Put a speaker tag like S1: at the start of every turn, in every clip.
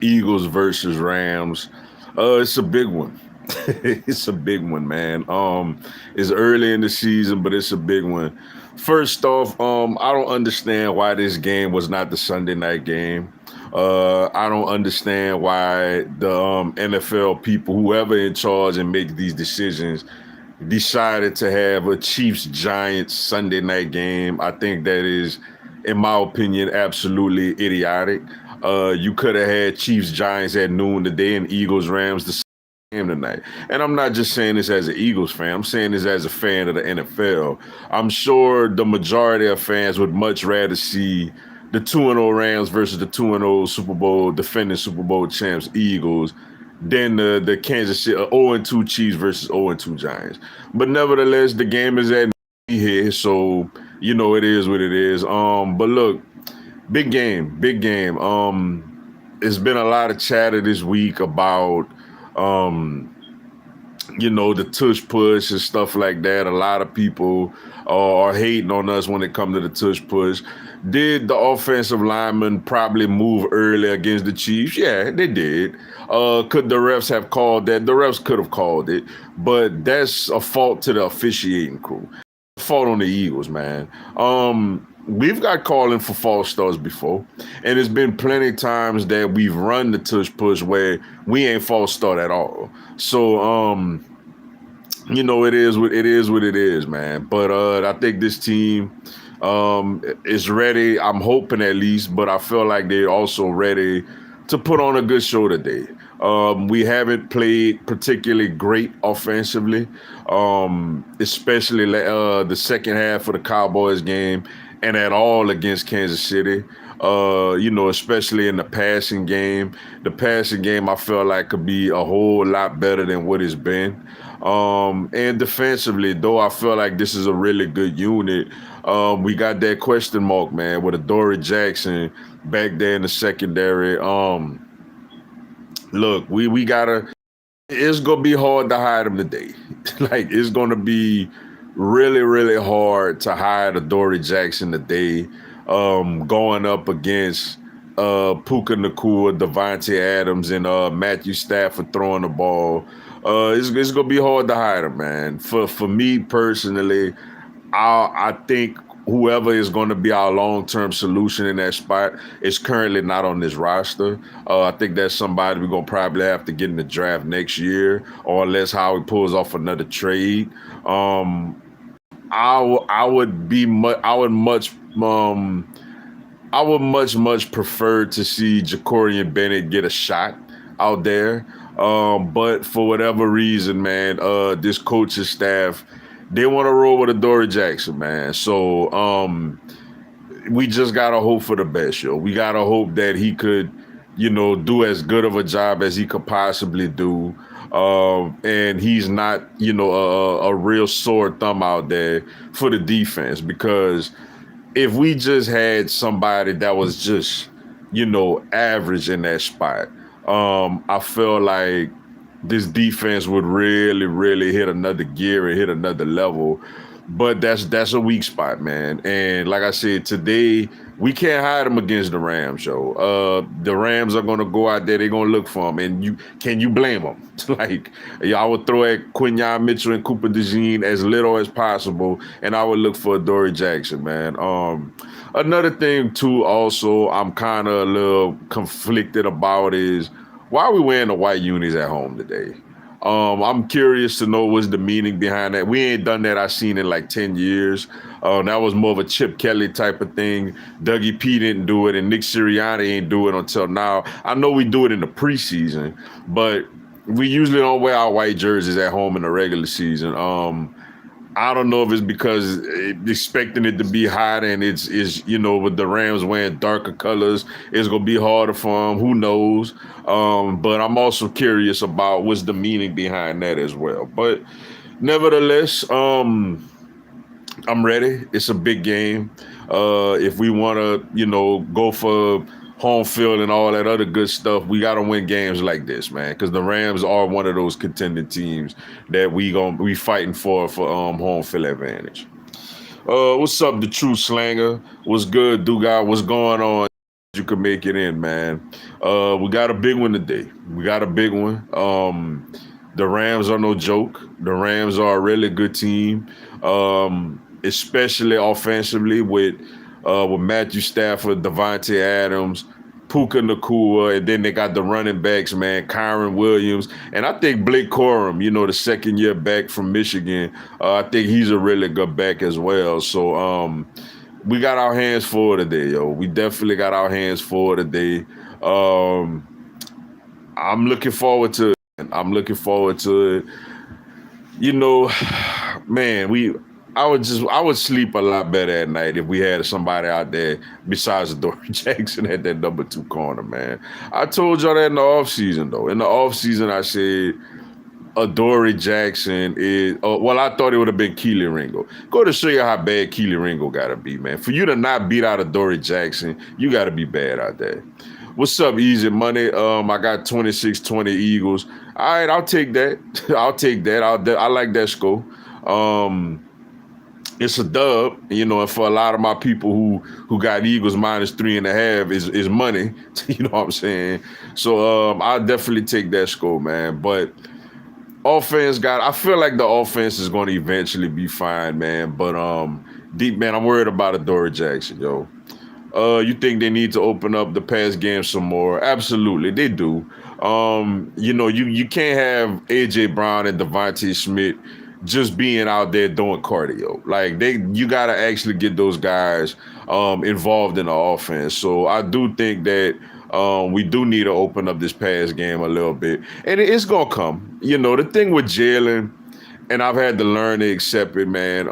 S1: Eagles versus Rams. It's a big one. It's a big one, man. It's early in the season, but it's a big one. First off, I don't understand why this game was not the Sunday night game. I don't understand why the NFL people, whoever in charge and make these decisions, decided to have a Chiefs Giants Sunday night game. I think that is, in my opinion, absolutely idiotic. You could have had Chiefs Giants at noon today and Eagles Rams the same game tonight. And I'm not just saying this as an Eagles fan. I'm saying this as a fan of the NFL. I'm sure the majority of fans would much rather see the 2-0 Rams versus the 2-0 Super Bowl defending Super Bowl champs Eagles than the Kansas City 0-2 Chiefs versus 0-2 Giants. But nevertheless, the game is at here, so it is what it is. But look, big game, big game. It's been a lot of chatter this week about the tush push and stuff like that. A lot of people are hating on us when it comes to the tush push. Did the offensive linemen probably move early against the Chiefs? Yeah, they did. Could the refs have called that? The refs could have called it, but that's a fault to the officiating crew. Fault on the Eagles, man. We've got calling for false starts before, and there's been plenty of times that we've run the tush push where we ain't false start at all. So, it is what it is, man. But I think this team is ready. I'm hoping at least, but I feel like they're also ready to put on a good show today. We haven't played particularly great offensively, especially the second half of the Cowboys game and at all against Kansas City. Especially in the passing game. The passing game I feel like could be a whole lot better than what it's been. And defensively, though I feel like this is a really good unit, we got that question mark, man, with Adoree Jackson back there in the secondary. Look, we gotta. It's gonna be hard to hide him today. Like it's gonna be really, really hard to hide Adoree Jackson today. Going up against Puka Nacua, Devontae Adams, and Matthew Stafford throwing the ball. It's gonna be hard to hide him, man. For me personally, I think whoever is going to be our long-term solution in that spot is currently not on this roster. I think that's somebody we're going to probably have to get in the draft next year, or unless Howie pulls off another trade. I would be I would much prefer to see Jacorian Bennett get a shot out there. But for whatever reason, man, this coaching staff, they want to roll with Adoree Jackson, man. So we just gotta hope for the best, yo. We gotta hope that he could, do as good of a job as he could possibly do. And he's not, a real sore thumb out there for the defense. Because if we just had somebody that was just, average in that spot, I feel like this defense would really, really hit another gear and hit another level. But that's a weak spot, man. And like I said, today we can't hide them against the Rams, yo. The Rams are gonna go out there, they're gonna look for them. And can you blame them? Like, I would throw at Quinyon Mitchell and Cooper DeJean as little as possible, and I would look for Adoree Jackson, man. Another thing too, also, I'm kind of a little conflicted about is why are we wearing the white unis at home today? I'm curious to know what's the meaning behind that. We ain't done that, I've seen in like 10 years. That was more of a Chip Kelly type of thing. Dougie P didn't do it, and Nick Sirianni ain't do it until now. I know we do it in the preseason, but we usually don't wear our white jerseys at home in the regular season. I don't know if it's because expecting it to be hot and it's with the Rams wearing darker colors, it's going to be harder for them. Who knows? But I'm also curious about what's the meaning behind that as well. But nevertheless, I'm ready. It's a big game. If we want to, go for home field and all that other good stuff, we got to win games like this, man. Because the Rams are one of those contending teams that we fighting for home field advantage. What's up, the True Slanger? What's good, Dugas? What's going on? you could make it in, man. We got a big one today. We got a big one. The Rams are no joke. The Rams are a really good team, especially offensively with Matthew Stafford, Devontae Adams, Puka Nakua, and then they got the running backs, man, Kyron Williams, and I think Blake Corum, the second year back from Michigan. I think he's a really good back as well. So we got our hands full today, yo. We definitely got our hands full today. Um, I'm looking forward to it. I'm looking forward to it. You know, man, I would sleep a lot better at night if we had somebody out there besides Dory Jackson at that number 2 corner, man. I told y'all that in the offseason, though. In the offseason, I said Adoree Jackson is, well, I thought it would have been Keely Ringo. Go to show you how bad Keely Ringo got to be, man. For you to not beat out Adoree Jackson, you got to be bad out there. What's up, Easy Money? I got 26-20 Eagles. All right, I'll take that. I'll take that. I like that score. It's a dub, and for a lot of my people who got Eagles -3.5 is money. You know what I'm saying? So I'll definitely take that score, man. But I feel like the offense is going to eventually be fine, man. But deep man, I'm worried about Adoree Jackson, yo. You think they need to open up the pass game some more? Absolutely, they do. You can't have AJ Brown and Devontae Smith just being out there doing cardio. Like you gotta actually get those guys involved in the offense. So I do think that we do need to open up this pass game a little bit, and it's gonna come. The thing with Jalen, and I've had to learn to accept it, man.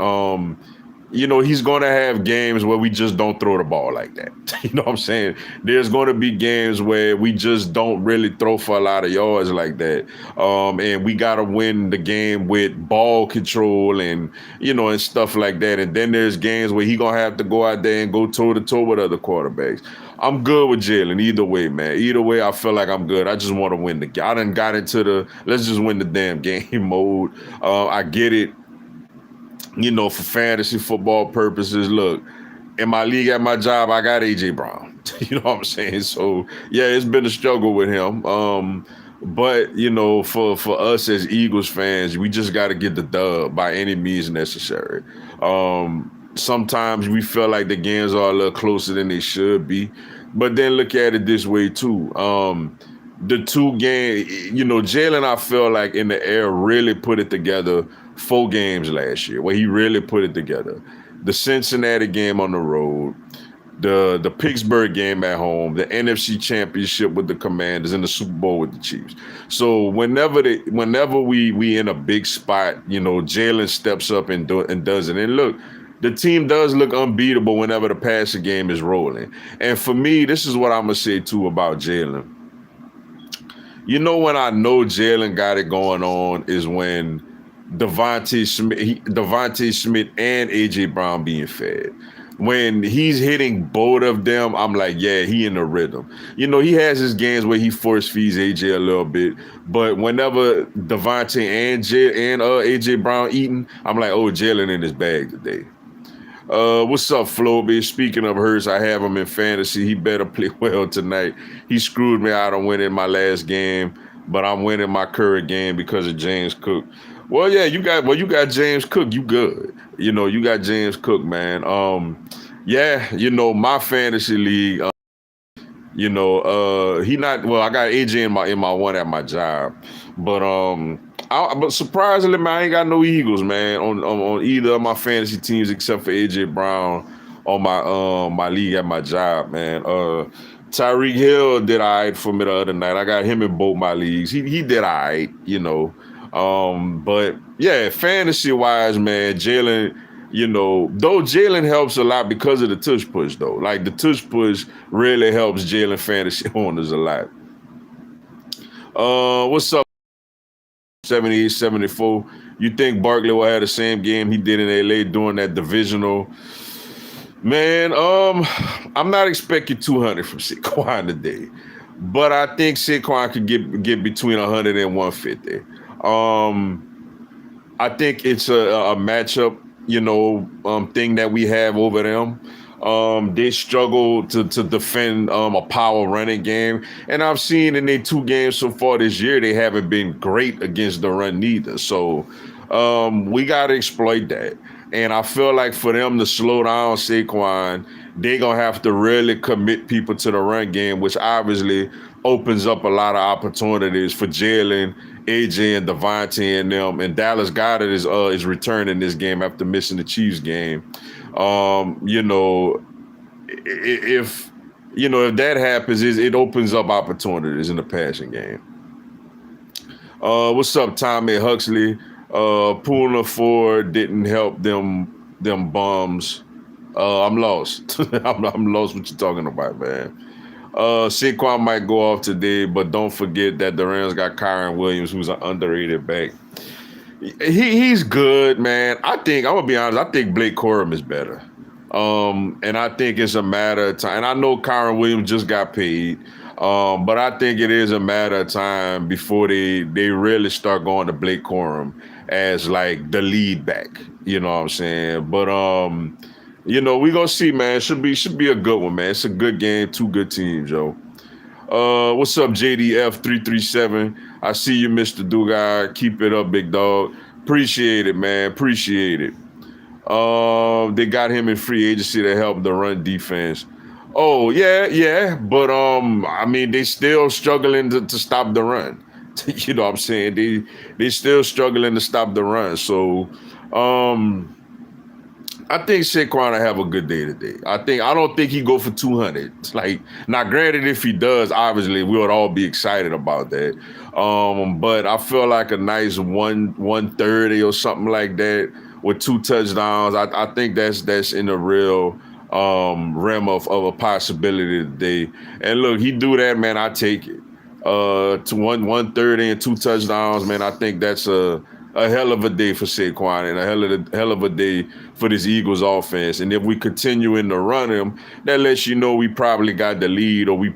S1: He's going to have games where we just don't throw the ball like that. You know what I'm saying? There's going to be games where we just don't really throw for a lot of yards like that. And we got to win the game with ball control and stuff like that. And then there's games where he going to have to go out there and go toe-to-toe with other quarterbacks. I'm good with Jalen either way, man. Either way, I feel like I'm good. I just want to win the game. I done got into the let's just win the damn game mode. I get it. For fantasy football purposes, look, in my league at my job, I got AJ Brown. You know what I'm saying? So yeah, it's been a struggle with him. But for us as Eagles fans, we just got to get the dub by any means necessary. Sometimes we feel like the games are a little closer than they should be, but then look at it this way too. The 2 game, Jalen, I feel like in the air really put it together 4 games last year where he really put it together. The Cincinnati game on the road, the Pittsburgh game at home, the NFC Championship with the Commanders, and the Super Bowl with the Chiefs. So whenever we in a big spot, Jalen steps up and does it. And look, the team does look unbeatable whenever the passing game is rolling. And for me, this is what I'm gonna say too about Jalen. When I know Jalen got it going on is when Devontae Smith and AJ Brown being fed. When he's hitting both of them, I'm like, yeah, he in the rhythm. He has his games where he force feeds AJ a little bit, but whenever Devontae and AJ Brown eating, I'm like, oh, Jalen in his bag today. What's up, Floby? Speaking of Hurts, I have him in fantasy. He better play well tonight. He screwed me out of winning my last game, but I'm winning my current game because of James Cook. Well, yeah, you got James Cook. You good. You got James Cook, man. My fantasy league, he not well. I got AJ in my one at my job, but but surprisingly, man, I ain't got no Eagles, man, on either of my fantasy teams except for AJ Brown on my league at my job, man. Tyreek Hill did all right for me the other night. I got him in both my leagues. He did all right, but yeah, fantasy wise, man, Jalen. Though Jalen helps a lot because of the tush push, though. Like the tush push really helps Jalen fantasy owners a lot. What's up? 78-74. You think Barkley will have the same game he did in LA during that divisional? Man, I'm not expecting 200 from Saquon today, but I think Saquon could get between 100 and 150. I think it's a matchup, thing that we have over them. They struggle to defend a power running game. And I've seen in their 2 games so far this year, they haven't been great against the run neither. So we got to exploit that. And I feel like for them to slow down Saquon, they're going to have to really commit people to the run game, which obviously opens up a lot of opportunities for Jalen, AJ, and Devontae and them. And Dallas Goedert is returning this game after missing the Chiefs game. You know, if if that happens, it opens up opportunities in the passing game. What's up, Tommy Huxley? Pulling Ford didn't help them bums. I'm lost. I'm lost what you're talking about, man. Saquon might go off today, but don't forget that the Rams got Kyron Williams, who's an underrated back. He's good, man. I'm gonna be honest. I think Blake Corum is better. And I think it's a matter of time. And I know Kyron Williams just got paid, but I think it is a matter of time before they really start going to Blake Corum as like the lead back. You know what I'm saying? But we gonna see, man. Should be a good one, man. It's a good game, 2 good teams, yo. What's up, JDF337? I see you, Mr. Dugai. Keep it up, big dog. Appreciate it, man. Appreciate it. They got him in free agency to help the run defense. Oh, yeah. But I mean, they still struggling to stop the run. You know what I'm saying? They still struggling to stop the run. So I think Saquon will have a good day today. I don't think he go for 200. Like, now granted, if he does, obviously we would all be excited about that. But I feel like a nice 130 or something like that with 2 touchdowns. I think that's in the real realm of a possibility today. And look, he do that, man. I take it. To 130 and 2 touchdowns, man. I think that's a hell of a day for Saquon and a hell of a day for this Eagles offense. And if we continue to run him, that lets you know we probably got the lead, or we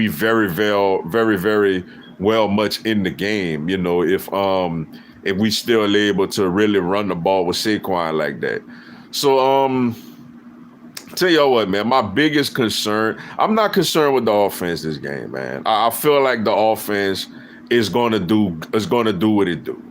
S1: very, very, very well much in the game. You know, if we still able to really run the ball with Saquon like that. So tell y'all what, man, my biggest concern, I'm not concerned with the offense this game, man. I feel like the offense is gonna do what it do.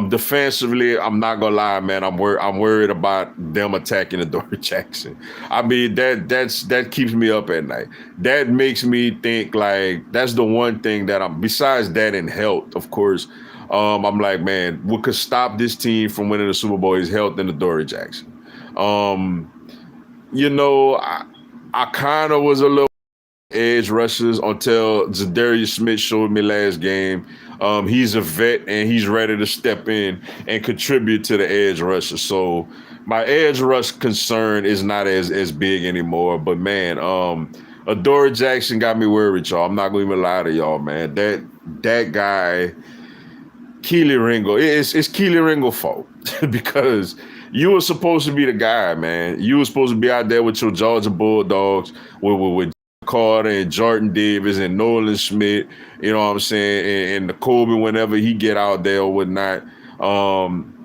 S1: Defensively, I'm not gonna lie, man. I'm worried about them attacking Adoree Jackson. I mean, that keeps me up at night. That makes me think like that's the one thing that besides that and health, of course. I'm like, man, what could stop this team from winning the Super Bowl is health and Adoree Jackson. I kind of was a little edge rushers until Zadarius Smith showed me last game. He's a vet and he's ready to step in and contribute to the edge rusher. So my edge rush concern is not as big anymore. But man, Adoree Jackson got me worried, y'all. I'm not gonna even lie to y'all, man. That guy, Keely Ringo, it's Keely Ringo's fault because you were supposed to be the guy, man. You were supposed to be out there with your Georgia Bulldogs, with Carter and Jordan Davis and Nolan Smith, you know what I'm saying, and the Kobe whenever he get out there or whatnot.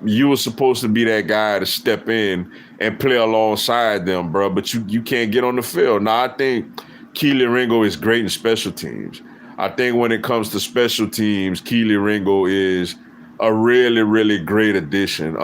S1: You were supposed to be that guy to step in and play alongside them, bro. But you can't get on the field. Now, I think Keely Ringo is great in special teams. I think when it comes to special teams, Keely Ringo is a really, really great addition.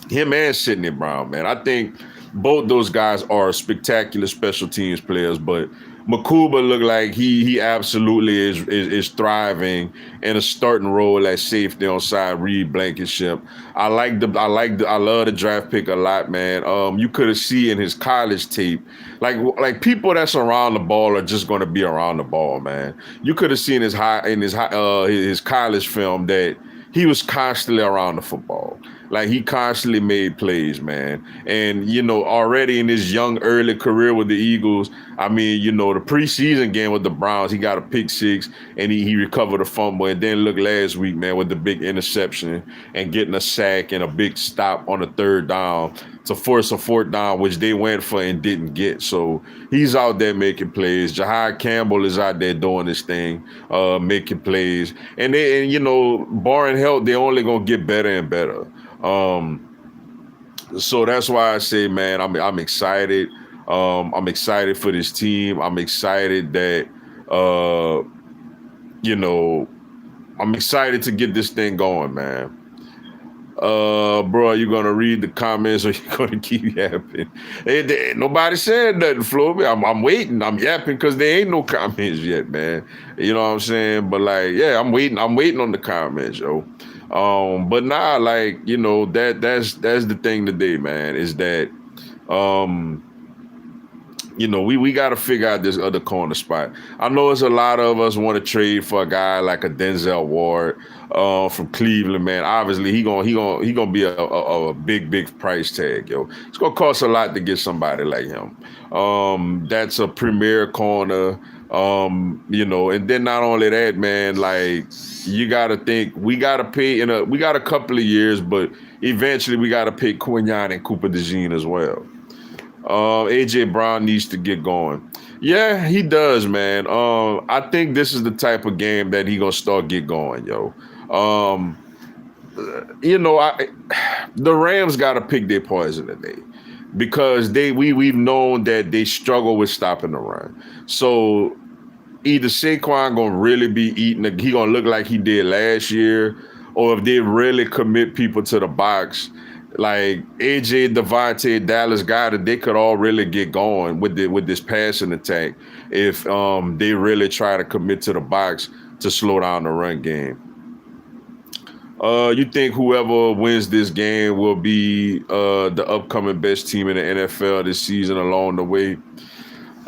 S1: Him and Sidney Brown, man. I think both those guys are spectacular special teams players, but Makuba looked like he absolutely is thriving in a starting role at safety on side Reed Blankenship. I love the draft pick a lot, man. You could have seen in his college tape, like people that's around the ball are just going to be around the ball, man. You could have seen his college film that he was constantly around the football. Like, he constantly made plays, man. And, already in his young, early career with the Eagles, I mean, the preseason game with the Browns, he got a pick 6 and he recovered a fumble. And then look last week, man, with the big interception and getting a sack and a big stop on the 3rd down to force a 4th down, which they went for and didn't get. So he's out there making plays. Jahai Campbell is out there doing this thing, making plays. And barring health, they're only going to get better and better. So that's why I say, man, I'm excited. I'm excited for this team. I'm excited that uh, you know, I'm excited to get this thing going, man. Bro, you gonna read the comments or you gonna keep yapping? Nobody said nothing, Flo. I'm waiting. I'm yapping because there ain't no comments yet, man. You know what I'm saying? But like, yeah, I'm waiting. I'm waiting on the comments, yo. But nah, like, that's the thing today, man. Is that um we got to figure out this other corner spot. I know it's a lot of us want to trade for a guy like a Denzel Ward from Cleveland, man. Obviously, he gonna be a big price tag, yo. It's gonna cost a lot to get somebody like him. That's a premier corner. And then not only that, man, like you got to think we got to pay we got a couple of years, but eventually we got to pay Quinyon and Cooper DeJean as well. AJ Brown needs to get going. Yeah, he does, man. I think this is the type of game that he gonna start get going, yo. Um, I the Rams gotta pick their poison today because we've known that they struggle with stopping the run. So either Saquon gonna really be he gonna look like he did last year, or if they really commit people to the box, like AJ, Devontae, Dallas Goedert, they could all really get going with this passing attack if they really try to commit to the box to slow down the run game. You think whoever wins this game will be the upcoming best team in the NFL this season along the way?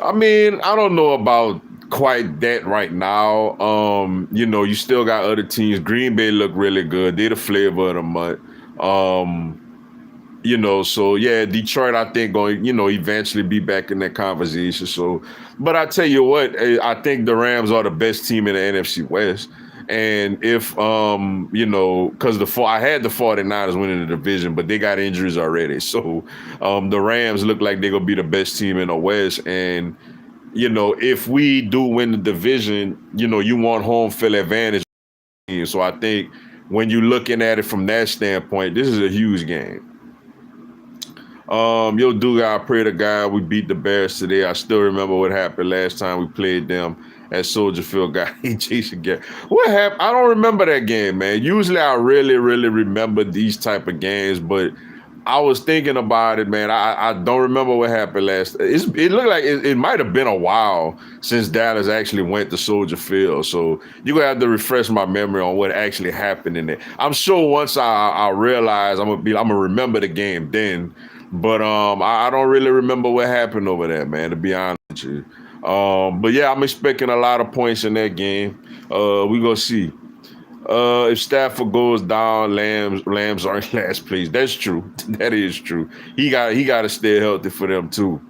S1: I mean, I don't know about quite that right now. You still got other teams. Green Bay look really good. They're the flavor of the month. So yeah, Detroit, I think going, eventually be back in that conversation. So, but I tell you what, I think the Rams are the best team in the NFC West. And if because I had the 49ers winning the division, but they got injuries already. So the Rams look like they're gonna be the best team in the West. And if we do win the division, you want home field advantage. So I think when you're looking at it from that standpoint, this is a huge game. Dude, I pray to God we beat the Bears today. I still remember what happened last time we played them at Soldier Field. Guy Jason Garrett. What happened? I don't remember that game, man. Usually I really, really remember these type of games, but I was thinking about it, man. I don't remember what happened last. It looked like it might have been a while since Dallas actually went to Soldier Field. So you're gonna have to refresh my memory on what actually happened in there. I'm sure once I realize I'm gonna remember the game then. But I don't really remember what happened over there, man, to be honest with you. But yeah, I'm expecting a lot of points in that game. We gonna see. If Stafford goes down, Lambs are in last place. That's true. That is true. He got to stay healthy for them too.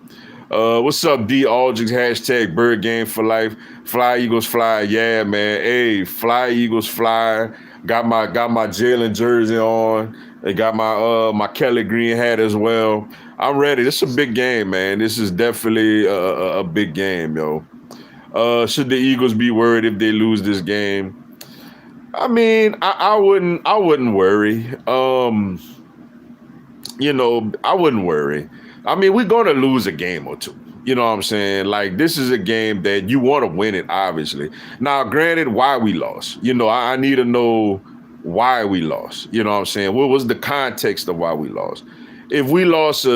S1: What's up, D Aldrich? Hashtag Bird Game for life. Fly Eagles fly. Yeah, man. Hey, fly Eagles fly. Got my Jalen jersey on. They got my Kelly Green hat as well. I'm ready. This is a big game, man. This is definitely a big game, yo. Should the Eagles be worried if they lose this game? I mean, I wouldn't worry. I wouldn't worry. I mean, we're gonna lose a game or two. You know what I'm saying? Like, this is a game that you want to win it, obviously. Now, granted, why we lost. I need to know why we lost. You know what I'm saying? What was the context of why we lost? If we lost a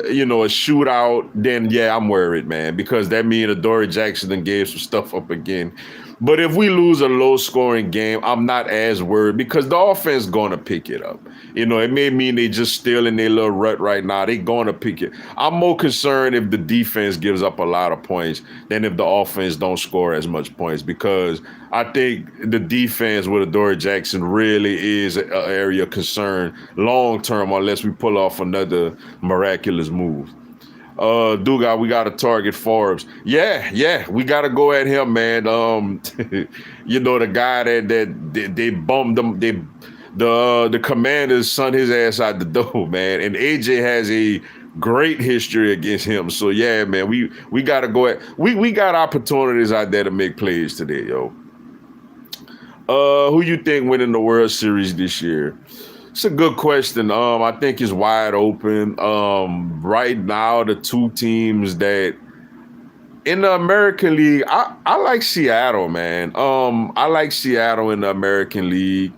S1: shootout, then yeah, I'm worried, man, because that means Adoree Jackson then gave some stuff up again. But if we lose a low-scoring game, I'm not as worried because the offense going to pick it up. It may mean they just still in their little rut right now. They going to pick it. I'm more concerned if the defense gives up a lot of points than if the offense don't score as much points, because I think the defense with Adoree Jackson really is an area of concern long-term unless we pull off another miraculous move. Duga, we got to target Forbes. Yeah, we got to go at him, man. The guy that they bummed them. The Commanders sent his ass out the door, man. And AJ has a great history against him. So yeah, man, we got to go at. We got opportunities out there to make plays today, yo. Who you think winning the World Series this year? It's a good question. I think it's wide open. Right now, the two teams that in the American League, I like Seattle, man. I like Seattle in the American League.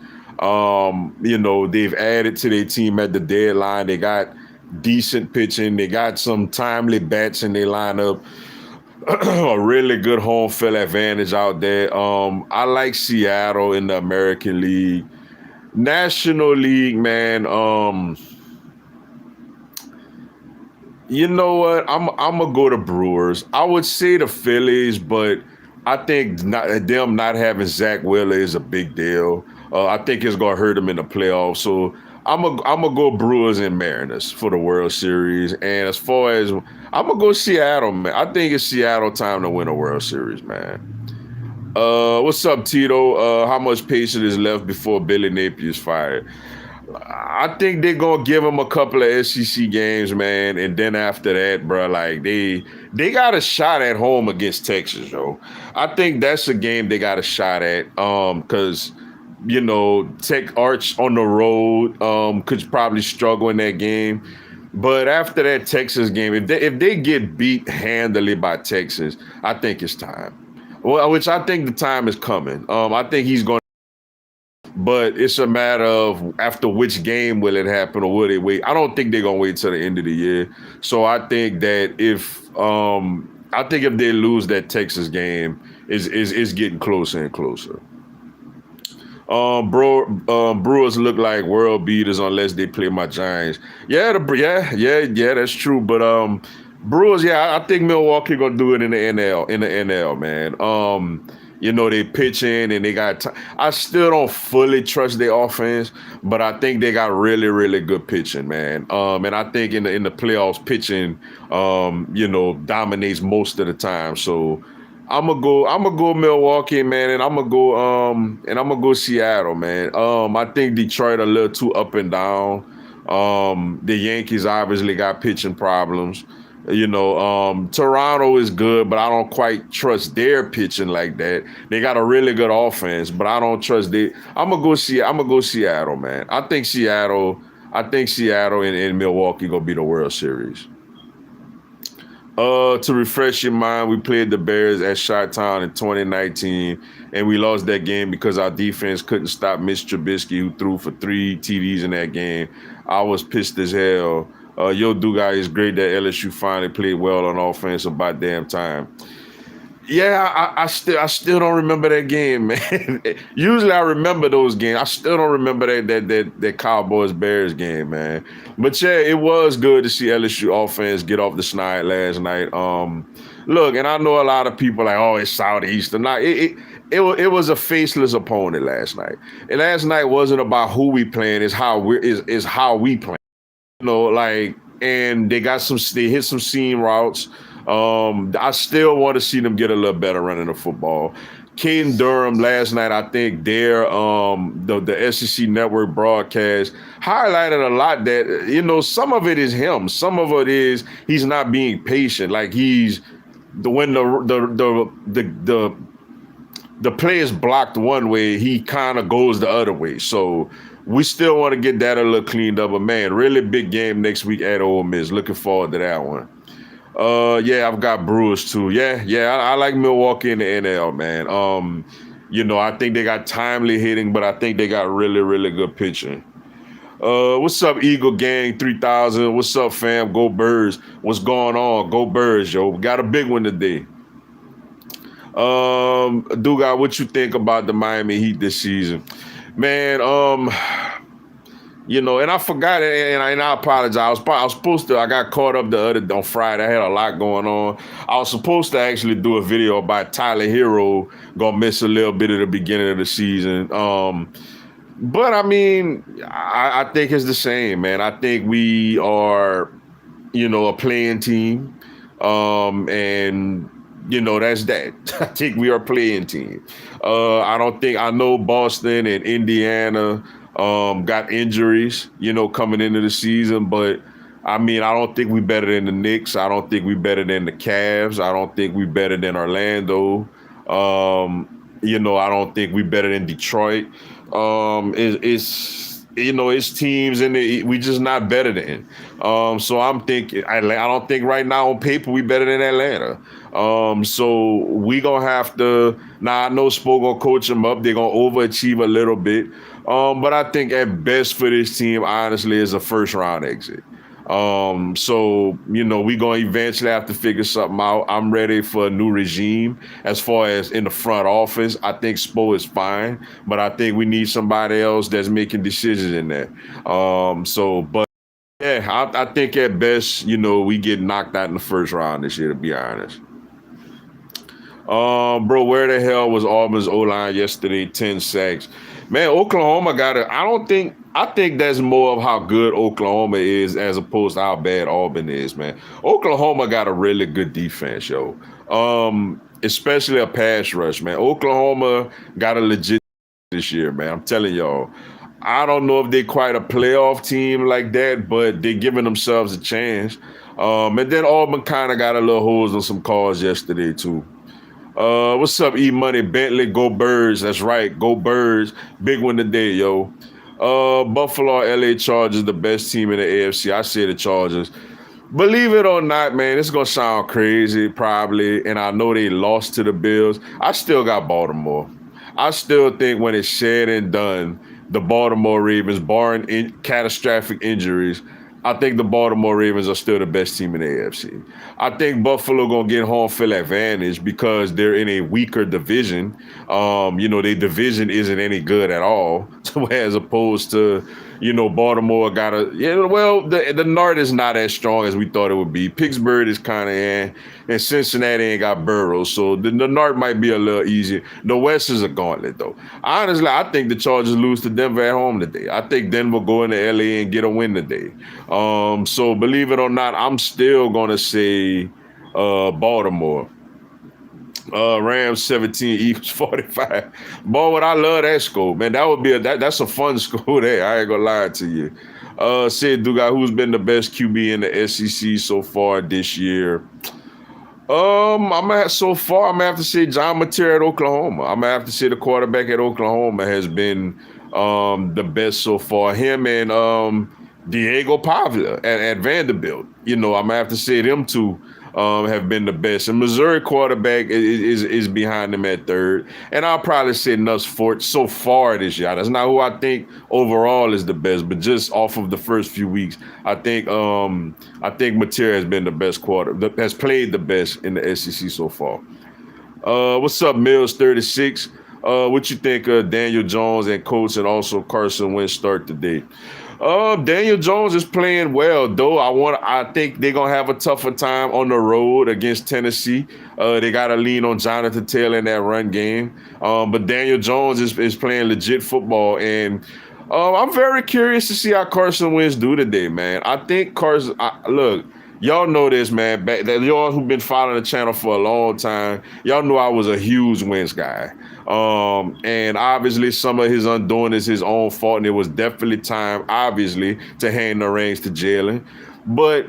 S1: They've added to their team at the deadline. They got decent pitching. They got some timely bats in their lineup. A really good home field advantage out there. I like Seattle in the American League. National League, man. You know what? I'm gonna go to Brewers. I would say the Phillies, but I think them not having Zach Wheeler is a big deal. I think it's gonna hurt them in the playoffs. So I'm gonna go Brewers and Mariners for the World Series. And as far as I'm gonna go Seattle, man. I think it's Seattle time to win a World Series, man. What's up, Tito? How much patience is left before Billy Napier's fired? I think they're gonna give him a couple of SEC games, man, and then after that, bro, like they got a shot at home against Texas, yo. I think that's a game they got a shot at, because Tech Arch on the road, could probably struggle in that game. But after that Texas game, if they get beat handily by Texas, I think it's time. Well, which I think the time is coming. I think he's going. But it's a matter of after which game will it happen or will they wait? I don't think they're gonna wait till the end of the year. So I think that if they lose that Texas game, is getting closer and closer. Brewers look like world beaters unless they play my Giants. Yeah, that's true. But Brewers, yeah, I think Milwaukee gonna do it in the NL, man. They pitching and they got. I still don't fully trust their offense, but I think they got really, really good pitching, man. And I think in the playoffs, pitching, dominates most of the time. So I'm gonna go Milwaukee, man, and I'm gonna go Seattle, man. I think Detroit a little too up and down. The Yankees obviously got pitching problems. Toronto is good, but I don't quite trust their pitching like that. They got a really good offense, but I don't trust their. I'm gonna go Seattle, man. I think Seattle and Milwaukee gonna be the World Series. To refresh your mind, we played the Bears at Chi-Town in 2019, and we lost that game because our defense couldn't stop Mitch Trubisky, who threw for 3 TDs in that game. I was pissed as hell. Dugai, is great that LSU finally played well on offense about damn time. Yeah, I still don't remember that game, man. Usually I remember those games. I still don't remember that Cowboys Bears game, man. But yeah, it was good to see LSU offense get off the schneid last night. Look, and I know a lot of people like, oh, it's Southeastern. Nah, it was a faceless opponent last night. And last night wasn't about who we playing, it's how we playing. And they hit some seam routes. I still want to see them get a little better running the football. Caden Durham last night, I think the SEC network broadcast highlighted a lot that, some of it is him. Some of it is he's not being patient. Like when the play is blocked one way, he kind of goes the other way. So we still want to get that a little cleaned up. But man, really big game next week at Ole Miss. Looking forward to that one. I've got Brewers too. I like Milwaukee in the NL, man. I think they got timely hitting, but I think they got really, really good pitching. What's up, Eagle Gang 3000? What's up, fam? Go Birds. What's going on? Go Birds, yo. We got a big one today. Duga, what you think about the Miami Heat this season? Man, and I forgot it, and I apologize. I was supposed to. I got caught up on Friday. I had a lot going on. I was supposed to actually do a video about Tyler Hero. Gonna miss a little bit of the beginning of the season. But I mean, I think it's the same, man. I think we are, a playing team, and that's that. I think we are a playing team. I know Boston and Indiana got injuries, coming into the season, but I mean, I don't think we better than the Knicks. I don't think we better than the Cavs. I don't think we better than Orlando. I don't think we better than Detroit. it's teams and we just not better than. So I'm thinking I don't think right now on paper we better than Atlanta. So we gonna have to. Now I know Spo gonna coach them up. They're gonna overachieve a little bit. But I think at best for this team, honestly, is a first round exit. So we gonna eventually have to figure something out. I'm ready for a new regime as far as in the front office. I think Spo is fine, but I think we need somebody else that's making decisions in there. But yeah, I think at best, we get knocked out in the first round this year, to be honest. Bro, where the hell was Auburn's O-line yesterday? 10 sacks. Man, Oklahoma got it. I think that's more of how good Oklahoma is as opposed to how bad Auburn is, man. Oklahoma got a really good defense, yo. Especially a pass rush, man. Oklahoma got a legit this year, man. I'm telling y'all. I don't know if they quite a playoff team like that, but they're giving themselves a chance. And then Auburn kind of got a little holes on some calls yesterday, too. What's up, E Money Bentley? Go Birds. That's right. Go Birds. Big one today, yo. Buffalo LA Chargers, the best team in the AFC. I say the Chargers. Believe it or not, man, it's gonna sound crazy, probably. And I know they lost to the Bills. I still got Baltimore. I still think when it's said and done, the Baltimore Ravens, barring catastrophic injuries, I think the Baltimore Ravens are still the best team in the AFC. I think Buffalo gonna get home field advantage because they're in a weaker division. Their division isn't any good at all, as opposed to, Baltimore got the North is not as strong as we thought it would be. Pittsburgh is kind of and Cincinnati ain't got Burrows, so the North might be a little easier. The West is a gauntlet, though. Honestly, I think the Chargers lose to Denver at home today. I think Denver go into LA and get a win today. So believe it or not, I'm still gonna say Baltimore. Rams 17, Eagles 45. Boy, I love that score, man. That would be that's a fun score there. I ain't gonna lie to you. Said Duga, who's been the best QB in the SEC so far this year? I'm gonna have to say John Mateer at Oklahoma. I'm gonna have to say the quarterback at Oklahoma has been the best so far. Him and Diego Pavia at Vanderbilt. I'm gonna have to say them two have been the best. And Missouri quarterback is behind them at third. And I'll probably say Nuss Fort so far this year. That's not who I think overall is the best, but just off of the first few weeks, I think Mateer has been the best has played the best in the SEC so far. What's up, Mills 36? What you think of Daniel Jones and Colts and also Carson Wentz start today? Daniel Jones is playing well, though. I think they're gonna have a tougher time on the road against Tennessee. They gotta lean on Jonathan Taylor in that run game. But Daniel Jones is playing legit football, and I'm very curious to see how Carson Wentz do today, man. I think Carson. Look. Y'all know this, man. Y'all who've been following the channel for a long time, y'all know I was a huge Wentz guy. And obviously some of his undoing is his own fault, and it was definitely time, obviously, to hand the reins to Jalen. But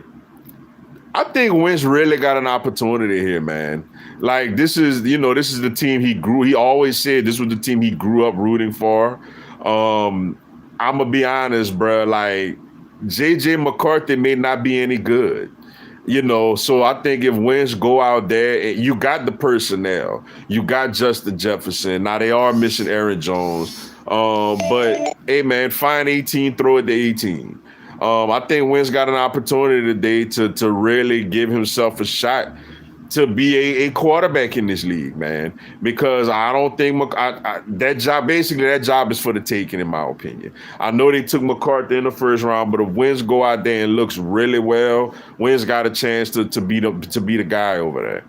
S1: I think Wentz really got an opportunity here, man. Like, this is the team he grew. He always said this was the team he grew up rooting for. I'm going to be honest, bro. Like, J.J. McCarthy may not be any good. So I think if Wentz go out there, and you got the personnel, you got Justin Jefferson. Now they are missing Aaron Jones, but hey, man, find 18, throw it to 18. I think Wentz got an opportunity today to really give himself a shot to be a quarterback in this league, man, because I don't think that job is for the taking, in my opinion. I know they took McCarthy in the first round, but if Wentz go out there and looks really well, Wentz got a chance to be the guy over there.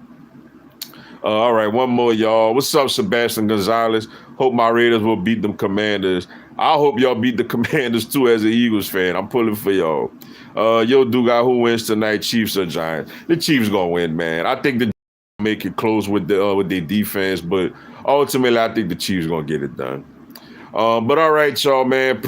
S1: All right, one more, y'all. What's up, Sebastian Gonzalez? Hope my Raiders will beat them Commanders. I hope y'all beat the Commanders too as an Eagles fan. I'm pulling for y'all. Yo, Duga, who wins tonight, Chiefs or Giants? The Chiefs gonna win, man. I think the make it close with their defense, but ultimately I think the Chiefs gonna get it done. But all right, y'all, man.